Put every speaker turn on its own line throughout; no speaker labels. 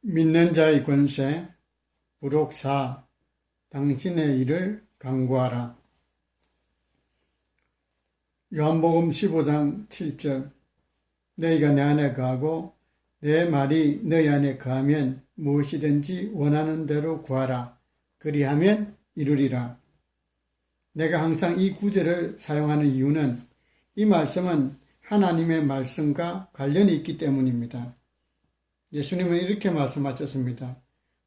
믿는 자의 권세, 부록 4, 당신의 일을 강구하라. 요한복음 15장 7절 너희가 내 안에 거하고 내 말이 너희 안에 거하면 무엇이든지 원하는 대로 구하라. 그리하면 이루리라. 내가 항상 이 구절을 사용하는 이유는 이 말씀은 하나님의 말씀과 관련이 있기 때문입니다. 예수님은 이렇게 말씀하셨습니다.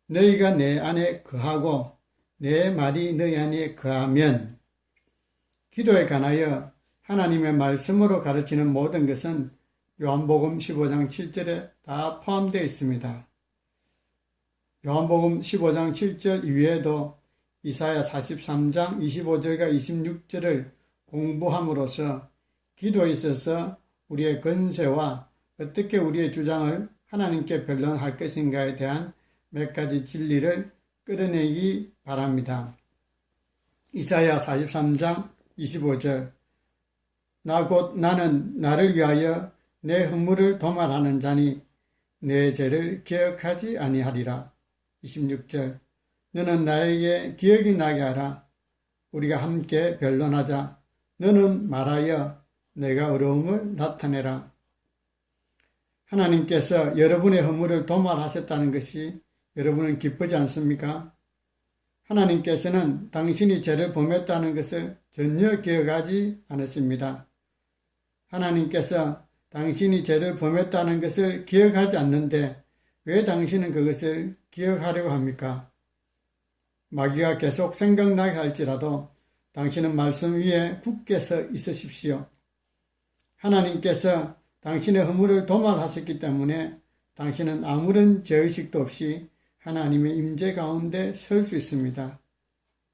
너희가 내 안에 거하고 내 말이 너희 안에 거하면. 기도에 관하여 하나님의 말씀으로 가르치는 모든 것은 요한복음 15장 7절에 다 포함되어 있습니다. 요한복음 15장 7절 이외에도 이사야 43장 25절과 26절을 공부함으로써 기도에 있어서 우리의 권세와 어떻게 우리의 주장을 하나님께 변론할 것인가에 대한 몇 가지 진리를 끌어내기 바랍니다. 이사야 43장 25절 나 곧 나는 나를 위하여 내 허물을 도말하는 자니 내 죄를 기억하지 아니하리라. 26절 너는 나에게 기억이 나게 하라. 우리가 함께 변론하자. 너는 말하여 내가 어려움을 나타내라. 하나님께서 여러분의 허물을 도말하셨다는 것이 여러분은 기쁘지 않습니까? 하나님께서는 당신이 죄를 범했다는 것을 전혀 기억하지 않으십니다. 하나님께서 당신이 죄를 범했다는 것을 기억하지 않는데 왜 당신은 그것을 기억하려고 합니까? 마귀가 계속 생각나게 할지라도 당신은 말씀 위에 굳게 서 있으십시오. 하나님께서 당신의 허물을 도말하셨기 때문에 당신은 아무런 죄의식도 없이 하나님의 임재 가운데 설 수 있습니다.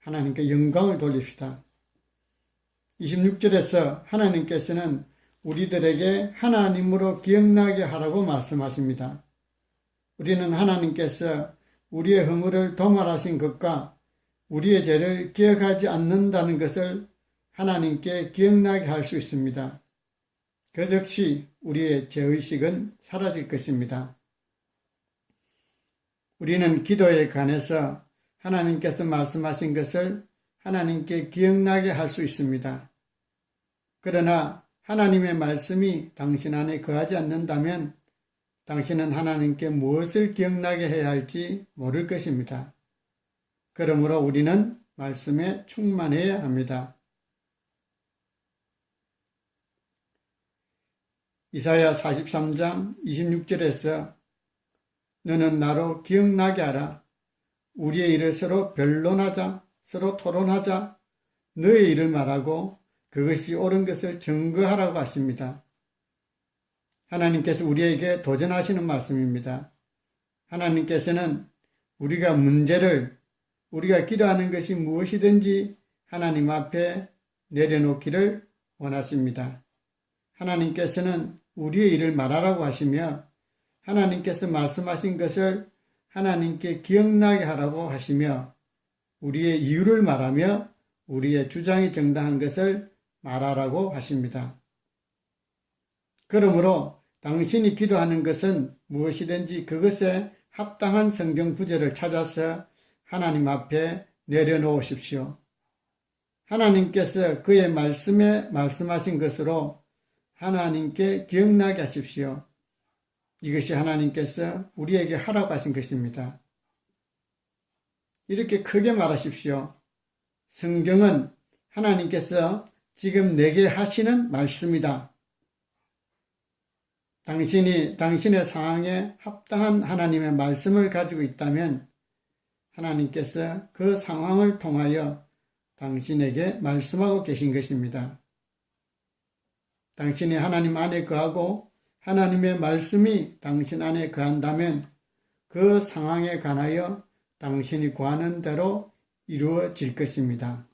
하나님께 영광을 돌립시다. 26절에서 하나님께서는 우리들에게 하나님으로 기억나게 하라고 말씀하십니다. 우리는 하나님께서 우리의 허물을 도말하신 것과 우리의 죄를 기억하지 않는다는 것을 하나님께 기억나게 할 수 있습니다. 그 즉시 우리의 죄의식은 사라질 것입니다. 우리는 기도에 관해서 하나님께서 말씀하신 것을 하나님께 기억나게 할 수 있습니다. 그러나 하나님의 말씀이 당신 안에 거하지 않는다면 당신은 하나님께 무엇을 기억나게 해야 할지 모를 것입니다. 그러므로 우리는 말씀에 충만해야 합니다. 이사야 43장 26절에서 너는 나로 기억나게 하라. 우리의 일을 서로 변론하자. 서로 토론하자. 너의 일을 말하고 그것이 옳은 것을 증거하라고 하십니다. 하나님께서 우리에게 도전하시는 말씀입니다. 하나님께서는 우리가 기도하는 것이 무엇이든지 하나님 앞에 내려놓기를 원하십니다. 하나님께서는 우리의 일을 말하라고 하시며 하나님께서 말씀하신 것을 하나님께 기억나게 하라고 하시며 우리의 이유를 말하며 우리의 주장이 정당한 것을 말하라고 하십니다. 그러므로 당신이 기도하는 것은 무엇이든지 그것에 합당한 성경 구절을 찾아서 하나님 앞에 내려놓으십시오. 하나님께서 그의 말씀에 말씀하신 것으로 하나님께 기억나게 하십시오. 이것이 하나님께서 우리에게 하라고 하신 것입니다. 이렇게 크게 말하십시오. 성경은 하나님께서 지금 내게 하시는 말씀이다. 당신이 당신의 상황에 합당한 하나님의 말씀을 가지고 있다면 하나님께서 그 상황을 통하여 당신에게 말씀하고 계신 것입니다. 당신이 하나님 안에 거하고 하나님의 말씀이 당신 안에 거한다면 그 상황에 관하여 당신이 구하는 대로 이루어질 것입니다.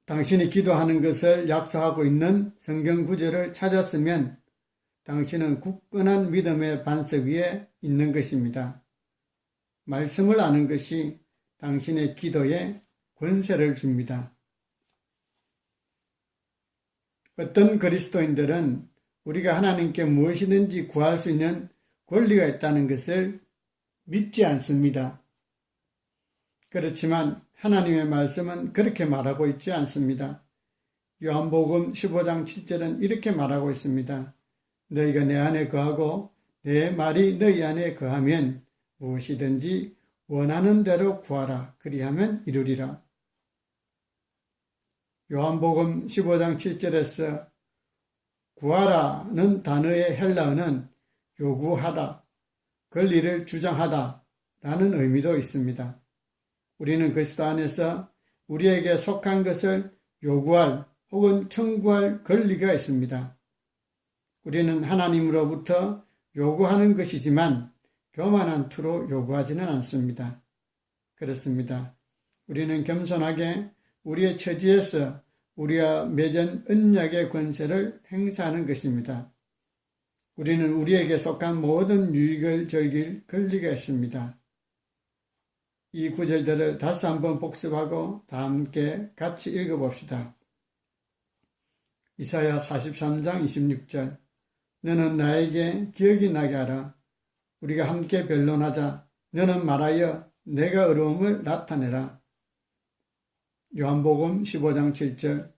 당신이 기도하는 것을 약속하고 있는 성경 구절을 찾았으면 당신은 굳건한 믿음의 반석 위에 있는 것입니다. 말씀을 아는 것이 당신의 기도에 권세를 줍니다. 어떤 그리스도인들은 우리가 하나님께 무엇이든지 구할 수 있는 권리가 있다는 것을 믿지 않습니다. 그렇지만 하나님의 말씀은 그렇게 말하고 있지 않습니다. 요한복음 15장 7절은 이렇게 말하고 있습니다. 너희가 내 안에 거하고 내 말이 너희 안에 거하면 무엇이든지 원하는 대로 구하라. 그리하면 이루리라. 요한복음 15장 7절에서 구하라는 단어의 헬라어는 요구하다, 권리를 주장하다 라는 의미도 있습니다. 우리는 그리스도 안에서 우리에게 속한 것을 요구할 혹은 청구할 권리가 있습니다. 우리는 하나님으로부터 요구하는 것이지만 교만한 투로 요구하지는 않습니다. 그렇습니다. 우리는 겸손하게 우리의 처지에서 우리와 맺은 언약의 권세를 행사하는 것입니다. 우리는 우리에게 속한 모든 유익을 즐길 권리가 있습니다. 이 구절들을 다시 한번 복습하고 다 함께 같이 읽어봅시다. 이사야 43장 26절 너는 나에게 기억이 나게 하라. 우리가 함께 변론하자. 너는 말하여 내가 의로움을 나타내라. 요한복음 15장 7절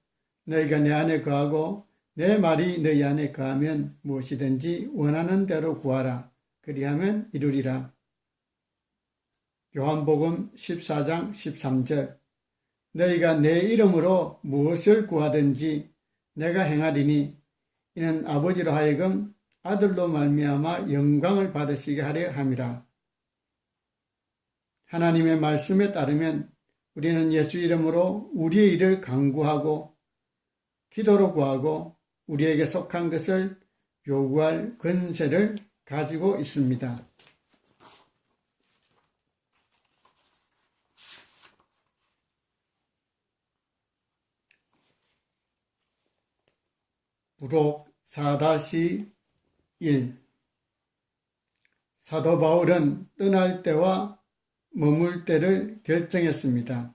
너희가 내 안에 거하고 내 말이 너희 안에 거하면 무엇이든지 원하는 대로 구하라. 그리하면 이루리라. 요한복음 14장 13절 너희가 내 이름으로 무엇을 구하든지 내가 행하리니 이는 아버지로 하여금 아들로 말미암아 영광을 받으시게 하려 함이라. 하나님의 말씀에 따르면 우리는 예수 이름으로 우리의 일을 간구하고 기도로 구하고 우리에게 속한 것을 요구할 권세를 가지고 있습니다. 부록 4-1 사도 바울은 떠날 때와 머물 때를 결정했습니다.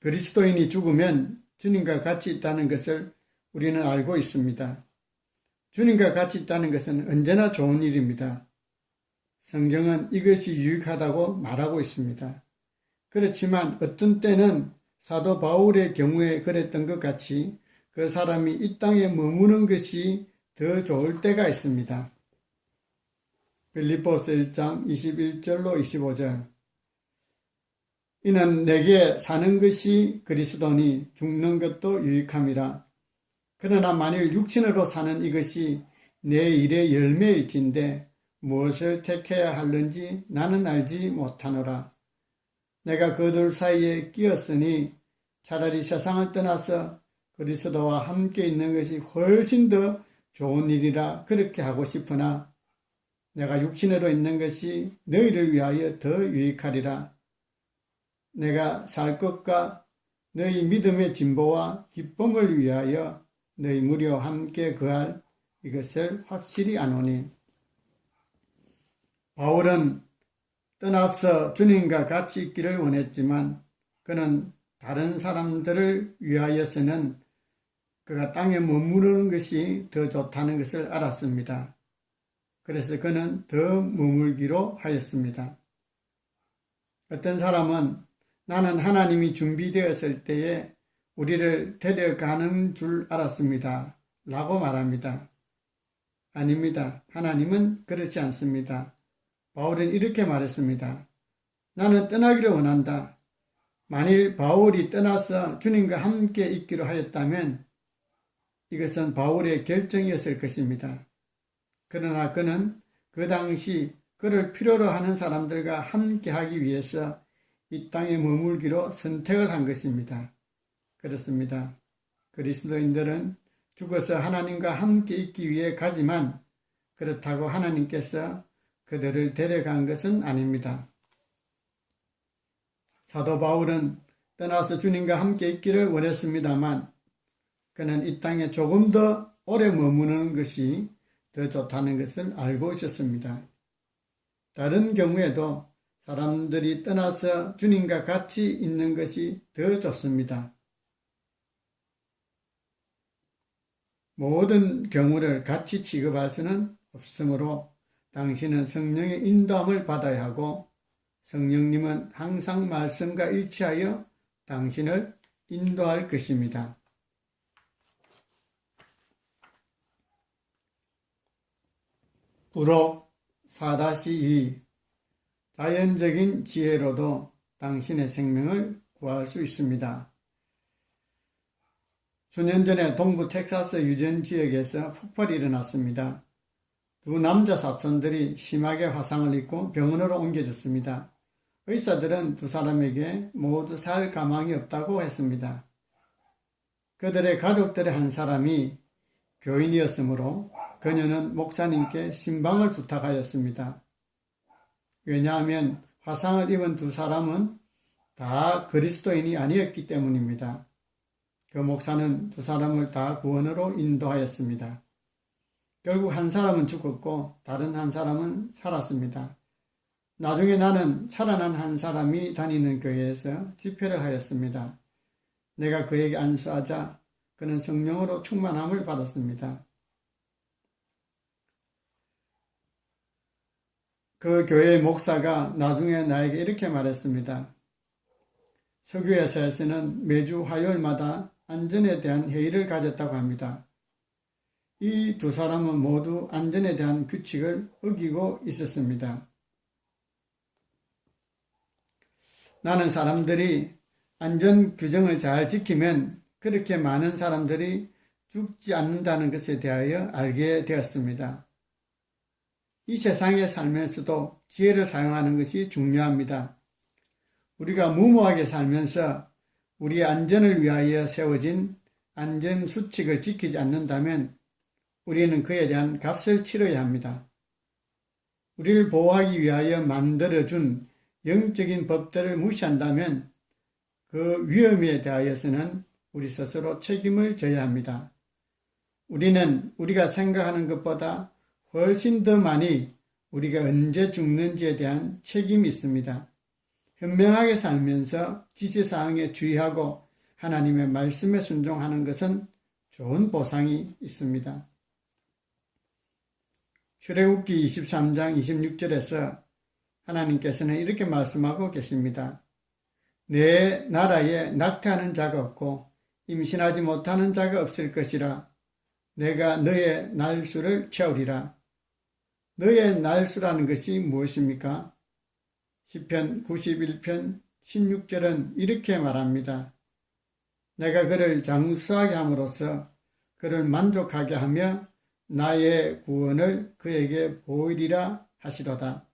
그리스도인이 죽으면 주님과 같이 있다는 것을 우리는 알고 있습니다. 주님과 같이 있다는 것은 언제나 좋은 일입니다. 성경은 이것이 유익하다고 말하고 있습니다. 그렇지만 어떤 때는 사도 바울의 경우에 그랬던 것 같이 그 사람이 이 땅에 머무는 것이 더 좋을 때가 있습니다. 빌립보서 1장 21절로 25절 이는 내게 사는 것이 그리스도니 죽는 것도 유익함이라. 그러나 만일 육신으로 사는 이것이 내 일의 열매일진데 무엇을 택해야 할는지 나는 알지 못하노라. 내가 그들 사이에 끼었으니 차라리 세상을 떠나서 그리스도와 함께 있는 것이 훨씬 더 좋은 일이라 그렇게 하고 싶으나 내가 육신으로 있는 것이 너희를 위하여 더 유익하리라. 내가 살 것과 너희 믿음의 진보와 기쁨을 위하여 너희 무리와 함께 거할 이것을 확실히 아노니. 바울은 떠나서 주님과 같이 있기를 원했지만 그는 다른 사람들을 위하여서는 그가 땅에 머무르는 것이 더 좋다는 것을 알았습니다. 그래서 그는 더 머물기로 하였습니다. 어떤 사람은 나는 하나님이 준비되었을 때에 우리를 데려가는 줄 알았습니다. 라고 말합니다. 아닙니다. 하나님은 그렇지 않습니다. 바울은 이렇게 말했습니다. 나는 떠나기를 원한다. 만일 바울이 떠나서 주님과 함께 있기로 하였다면 이것은 바울의 결정이었을 것입니다. 그러나 그는 그 당시 그를 필요로 하는 사람들과 함께 하기 위해서 이 땅에 머물기로 선택을 한 것입니다. 그렇습니다. 그리스도인들은 죽어서 하나님과 함께 있기 위해 가지만 그렇다고 하나님께서 그들을 데려간 것은 아닙니다. 사도 바울은 떠나서 주님과 함께 있기를 원했습니다만 그는 이 땅에 조금 더 오래 머무는 것이 더 좋다는 것을 알고 있었습니다. 다른 경우에도 사람들이 떠나서 주님과 같이 있는 것이 더 좋습니다. 모든 경우를 같이 취급할 수는 없으므로 당신은 성령의 인도함을 받아야 하고 성령님은 항상 말씀과 일치하여 당신을 인도할 것입니다. 부록 4-2 자연적인 지혜로도 당신의 생명을 구할 수 있습니다. 수년 전에 동부 텍사스 유전 지역에서 폭발이 일어났습니다. 두 남자 사촌들이 심하게 화상을 입고 병원으로 옮겨졌습니다. 의사들은 두 사람에게 모두 살 가망이 없다고 했습니다. 그들의 가족들의 한 사람이 교인이었으므로 그녀는 목사님께 신방을 부탁하였습니다. 왜냐하면 화상을 입은 두 사람은 다 그리스도인이 아니었기 때문입니다. 그 목사는 두 사람을 다 구원으로 인도하였습니다. 결국 한 사람은 죽었고 다른 한 사람은 살았습니다. 나중에 나는 살아난 한 사람이 다니는 교회에서 집회를 하였습니다. 내가 그에게 안수하자 그는 성령으로 충만함을 받았습니다. 그 교회의 목사가 나중에 나에게 이렇게 말했습니다. 석유회사에서는 매주 화요일마다 안전에 대한 회의를 가졌다고 합니다. 이 두 사람은 모두 안전에 대한 규칙을 어기고 있었습니다. 나는 사람들이 안전 규정을 잘 지키면 그렇게 많은 사람들이 죽지 않는다는 것에 대하여 알게 되었습니다. 이 세상에 살면서도 지혜를 사용하는 것이 중요합니다. 우리가 무모하게 살면서 우리의 안전을 위하여 세워진 안전수칙을 지키지 않는다면 우리는 그에 대한 값을 치러야 합니다. 우리를 보호하기 위하여 만들어준 영적인 법들을 무시한다면 그 위험에 대하여서는 우리 스스로 책임을 져야 합니다. 우리는 우리가 생각하는 것보다 훨씬 더 많이 우리가 언제 죽는지에 대한 책임이 있습니다. 현명하게 살면서 지시사항에 주의하고 하나님의 말씀에 순종하는 것은 좋은 보상이 있습니다. 출애굽기 23장 26절에서 하나님께서는 이렇게 말씀하고 계십니다. 내 나라에 낙태하는 자가 없고 임신하지 못하는 자가 없을 것이라. 내가 너의 날수를 채우리라. 너의 날수라는 것이 무엇입니까? 시편 91편 16절은 이렇게 말합니다. 내가 그를 장수하게 함으로써 그를 만족하게 하며 나의 구원을 그에게 보이리라 하시도다.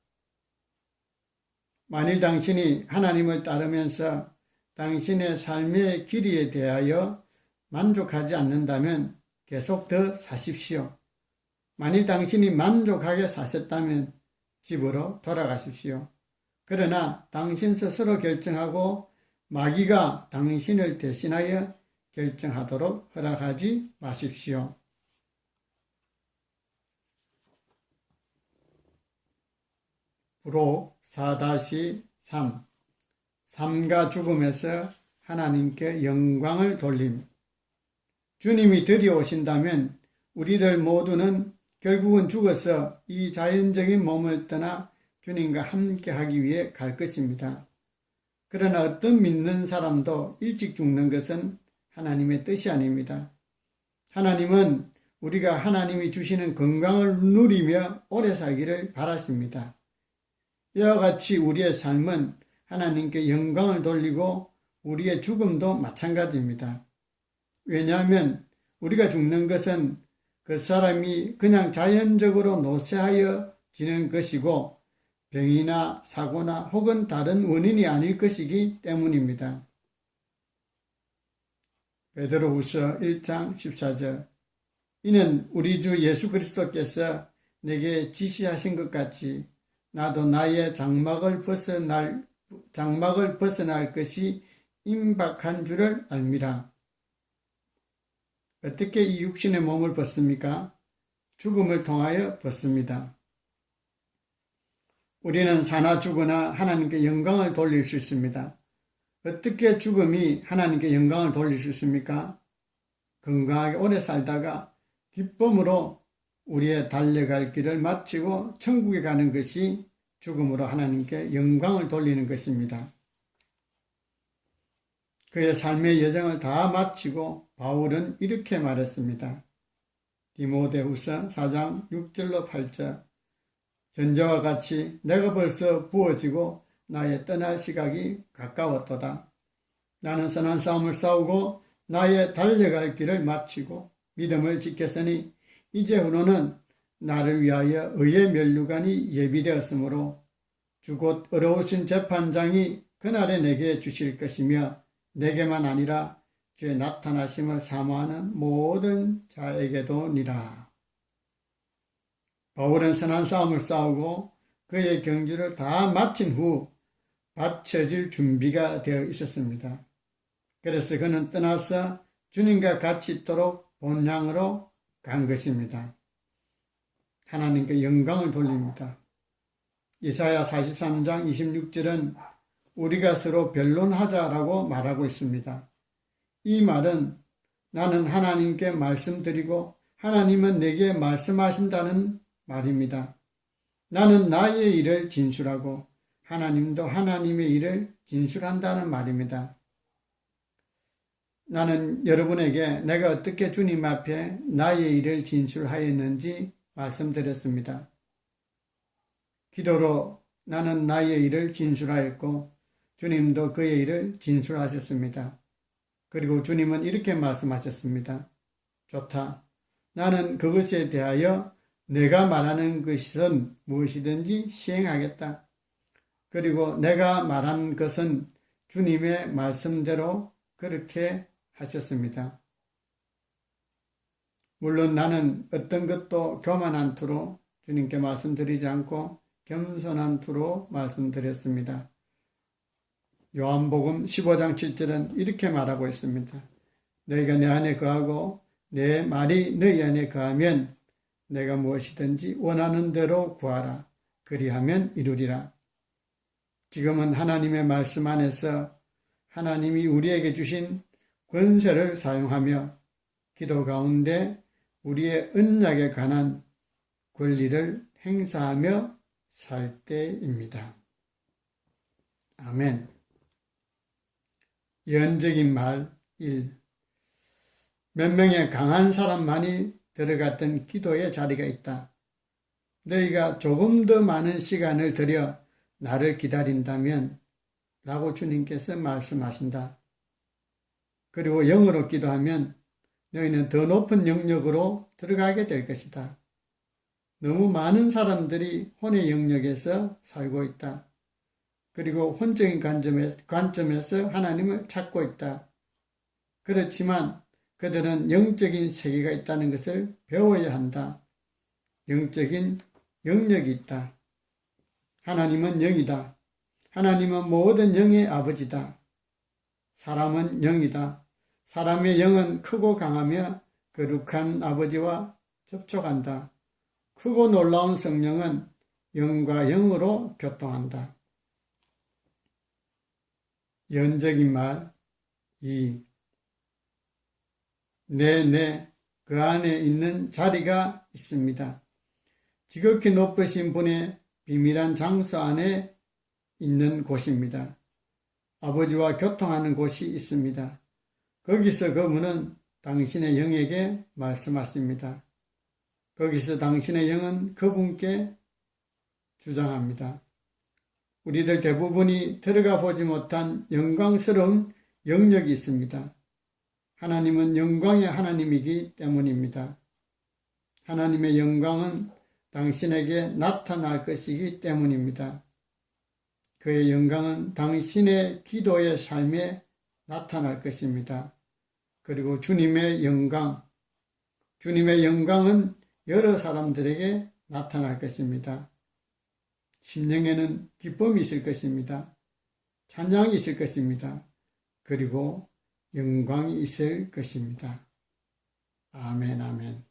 만일 당신이 하나님을 따르면서 당신의 삶의 길이에 대하여 만족하지 않는다면 계속 더 사십시오. 만일 당신이 만족하게 사셨다면 집으로 돌아가십시오. 그러나 당신 스스로 결정하고 마귀가 당신을 대신하여 결정하도록 허락하지 마십시오. 부록 4-3 삶과 죽음에서 하나님께 영광을 돌림. 주님이 드디어 오신다면 우리들 모두는 결국은 죽어서 이 자연적인 몸을 떠나 주님과 함께 하기 위해 갈 것입니다. 그러나 어떤 믿는 사람도 일찍 죽는 것은 하나님의 뜻이 아닙니다. 하나님은 우리가 하나님이 주시는 건강을 누리며 오래 살기를 바라십니다. 이와 같이 우리의 삶은 하나님께 영광을 돌리고 우리의 죽음도 마찬가지입니다. 왜냐하면 우리가 죽는 것은 그 사람이 그냥 자연적으로 노쇠하여 지는 것이고 병이나 사고나 혹은 다른 원인이 아닐 것이기 때문입니다. 베드로후서 1장 14절 이는 우리 주 예수 그리스도께서 내게 지시하신 것 같이 나도 나의 장막을 벗어날 것이 임박한 줄을 알미라. 어떻게 이 육신의 몸을 벗습니까? 죽음을 통하여 벗습니다. 우리는 사나 죽으나 하나님께 영광을 돌릴 수 있습니다. 어떻게 죽음이 하나님께 영광을 돌릴 수 있습니까? 건강하게 오래 살다가 기쁨으로 우리의 달려갈 길을 마치고 천국에 가는 것이 죽음으로 하나님께 영광을 돌리는 것입니다. 그의 삶의 여정을 다 마치고 바울은 이렇게 말했습니다. 디모데후서 4장 6절로 8절 전자와 같이 내가 벌써 부어지고 나의 떠날 시각이 가까웠도다. 나는 선한 싸움을 싸우고 나의 달려갈 길을 마치고 믿음을 지켰으니 이제후로는 나를 위하여 의의 면류관이 예비되었으므로 주 곧 어려우신 재판장이 그날에 내게 주실 것이며 내게만 아니라 주의 나타나심을 사모하는 모든 자에게도니라. 바울은 선한 싸움을 싸우고 그의 경주를 다 마친 후 바쳐질 준비가 되어 있었습니다. 그래서 그는 떠나서 주님과 같이 있도록 본향으로 간 것입니다. 하나님께 영광을 돌립니다. 이사야 43장 26절은 우리가 서로 변론하자라고 말하고 있습니다. 이 말은 나는 하나님께 말씀드리고 하나님은 내게 말씀하신다는 말입니다. 나는 나의 일을 진술하고 하나님도 하나님의 일을 진술한다는 말입니다. 나는 여러분에게 내가 어떻게 주님 앞에 나의 일을 진술하였는지 말씀드렸습니다. 기도로 나는 나의 일을 진술하였고 주님도 그의 일을 진술하셨습니다. 그리고 주님은 이렇게 말씀하셨습니다. 좋다. 나는 그것에 대하여 내가 말하는 것은 무엇이든지 시행하겠다. 그리고 내가 말한 것은 주님의 말씀대로 그렇게 하셨습니다. 물론 나는 어떤 것도 교만한 투로 주님께 말씀드리지 않고 겸손한 투로 말씀드렸습니다. 요한복음 15장 7절은 이렇게 말하고 있습니다. 너희가 내 안에 거하고 내 말이 너희 안에 거하면 내가 무엇이든지 원하는 대로 구하라. 그리하면 이루리라. 지금은 하나님의 말씀 안에서 하나님이 우리에게 주신 권세를 사용하며 기도 가운데 우리의 언약에 관한 권리를 행사하며 살 때입니다. 아멘. 예언적인 말 1. 몇 명의 강한 사람만이 들어갔던 기도의 자리가 있다. 너희가 조금 더 많은 시간을 들여 나를 기다린다면 라고 주님께서 말씀하신다. 그리고 영으로 기도하면 너희는 더 높은 영역으로 들어가게 될 것이다. 너무 많은 사람들이 혼의 영역에서 살고 있다. 그리고 혼적인 관점에서 하나님을 찾고 있다. 그렇지만 그들은 영적인 세계가 있다는 것을 배워야 한다. 영적인 영역이 있다. 하나님은 영이다. 하나님은 모든 영의 아버지다. 사람은 영이다. 사람의 영은 크고 강하며 거룩한 아버지와 접촉한다. 크고 놀라운 성령은 영과 영으로 교통한다. 예언적인 말 2. 그 안에 있는 자리가 있습니다. 지극히 높으신 분의 비밀한 장소 안에 있는 곳입니다. 아버지와 교통하는 곳이 있습니다. 거기서 그분은 당신의 영에게 말씀하십니다. 거기서 당신의 영은 그분께 주장합니다. 우리들 대부분이 들어가 보지 못한 영광스러운 영역이 있습니다. 하나님은 영광의 하나님이기 때문입니다. 하나님의 영광은 당신에게 나타날 것이기 때문입니다. 그의 영광은 당신의 기도의 삶에 나타날 것입니다. 그리고 주님의 영광은 여러 사람들에게 나타날 것입니다. 심령에는 기쁨이 있을 것입니다. 찬양이 있을 것입니다. 그리고 영광이 있을 것입니다. 아멘, 아멘.